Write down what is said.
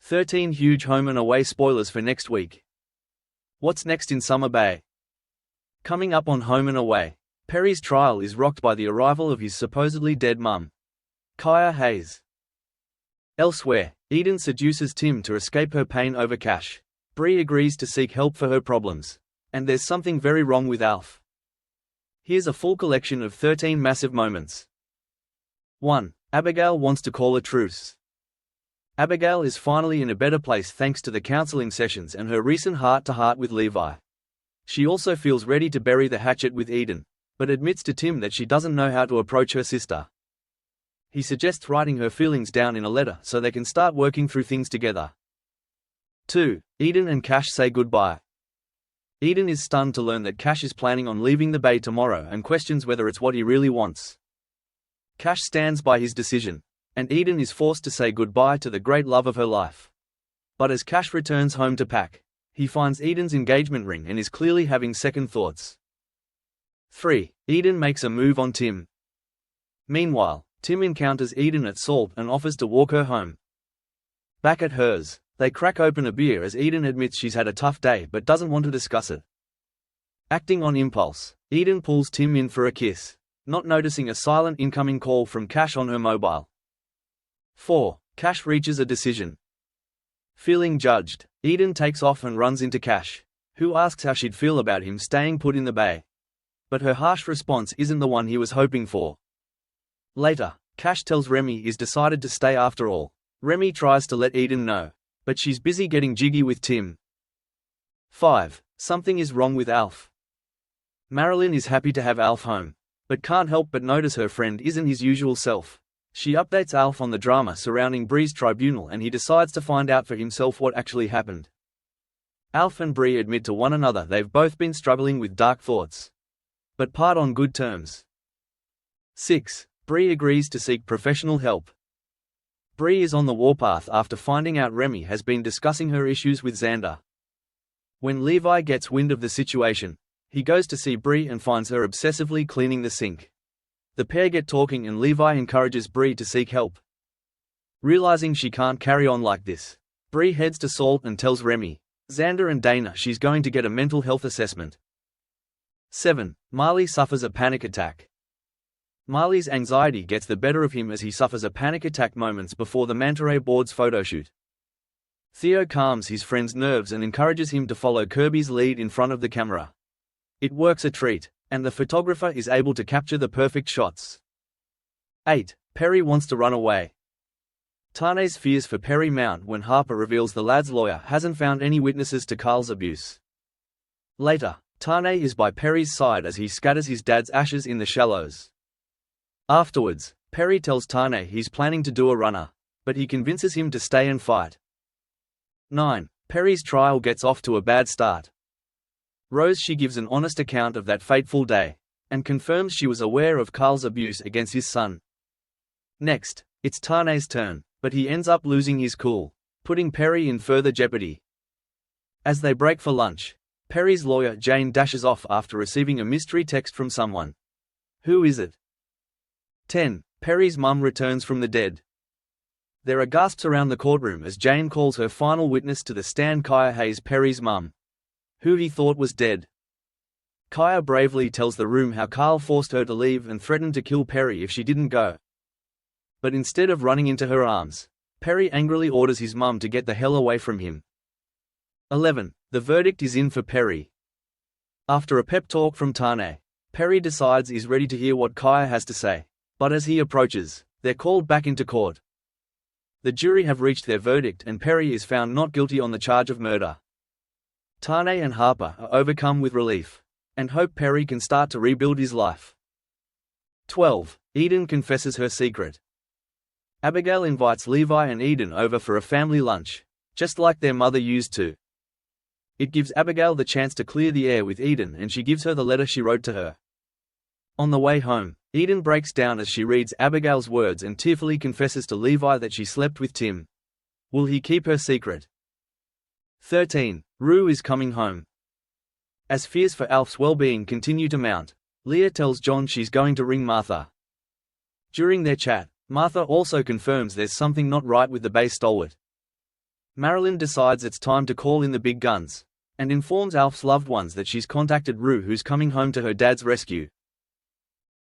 13 huge home and away spoilers for next week. What's next in Summer Bay? Coming up on Home and Away, Perry's trial is rocked by the arrival of his supposedly dead mum, Kaya Hayes. Elsewhere, Eden seduces Tim to escape her pain over cash. Bree agrees to seek help for her problems. And there's something very wrong with Alf. Here's a full collection of 13 massive moments. 1. Abigail wants to call a truce. Abigail is finally in a better place thanks to the counseling sessions and her recent heart-to-heart with Levi. She also feels ready to bury the hatchet with Eden, but admits to Tim that she doesn't know how to approach her sister. He suggests writing her feelings down in a letter so they can start working through things together. 2. Eden and Cash say goodbye. Eden is stunned to learn that Cash is planning on leaving the bay tomorrow and questions whether it's what he really wants. Cash stands by his decision, and Eden is forced to say goodbye to the great love of her life. But as Cash returns home to pack, he finds Eden's engagement ring and is clearly having second thoughts. 3. Eden makes a move on Tim. Meanwhile, Tim encounters Eden at Salt and offers to walk her home. Back at hers, they crack open a beer as Eden admits she's had a tough day but doesn't want to discuss it. Acting on impulse, Eden pulls Tim in for a kiss, not noticing a silent incoming call from Cash on her mobile. 4. Cash reaches a decision. Feeling judged, Eden takes off and runs into Cash, who asks how she'd feel about him staying put in the bay. But her harsh response isn't the one he was hoping for. Later, Cash tells Remy he's decided to stay after all. Remy tries to let Eden know, but she's busy getting jiggy with Tim. 5. Something is wrong with Alf. Marilyn is happy to have Alf home, but can't help but notice her friend isn't his usual self. She updates Alf on the drama surrounding Bree's tribunal and he decides to find out for himself what actually happened. Alf and Bree admit to one another they've both been struggling with dark thoughts, but part on good terms. 6. Bree agrees to seek professional help. Bree is on the warpath after finding out Remy has been discussing her issues with Xander. When Levi gets wind of the situation, he goes to see Bree and finds her obsessively cleaning the sink. The pair get talking and Levi encourages Bree to seek help. Realizing she can't carry on like this, Bree heads to Salt and tells Remy, Xander and Dana she's going to get a mental health assessment. 7. Marley suffers a panic attack. Marley's anxiety gets the better of him as he suffers a panic attack moments before the Manta Ray Board's photoshoot. Theo calms his friend's nerves and encourages him to follow Kirby's lead in front of the camera. It works a treat, and the photographer is able to capture the perfect shots. 8. Perry wants to run away. Tane's fears for Perry mount when Harper reveals the lad's lawyer hasn't found any witnesses to Carl's abuse. Later, Tane is by Perry's side as he scatters his dad's ashes in the shallows. Afterwards, Perry tells Tane he's planning to do a runner, but he convinces him to stay and fight. 9. Perry's trial gets off to a bad start. She gives an honest account of that fateful day, and confirms she was aware of Carl's abuse against his son. Next, it's Tane's turn, but he ends up losing his cool, putting Perry in further jeopardy. As they break for lunch, Perry's lawyer Jane dashes off after receiving a mystery text from someone. Who is it? 10. Perry's mum returns from the dead. There are gasps around the courtroom as Jane calls her final witness to the stand Kaya Hayes, Perry's mum, who he thought was dead. Kaya bravely tells the room how Carl forced her to leave and threatened to kill Perry if she didn't go. But instead of running into her arms, Perry angrily orders his mum to get the hell away from him. 11. The verdict is in for Perry. After a pep talk from Tane, Perry decides he's ready to hear what Kaya has to say. But as he approaches, they're called back into court. The jury have reached their verdict and Perry is found not guilty on the charge of murder. Tane and Harper are overcome with relief, and hope Perry can start to rebuild his life. 12. Eden confesses her secret. Abigail invites Levi and Eden over for a family lunch, just like their mother used to. It gives Abigail the chance to clear the air with Eden and she gives her the letter she wrote to her. On the way home, Eden breaks down as she reads Abigail's words and tearfully confesses to Levi that she slept with Tim. Will he keep her secret? 13. Rue is coming home. As fears for Alf's well-being continue to mount, Leah tells John she's going to ring Martha. During their chat, Martha also confirms there's something not right with the bay stalwart. Marilyn decides it's time to call in the big guns, and informs Alf's loved ones that she's contacted Rue, who's coming home to her dad's rescue.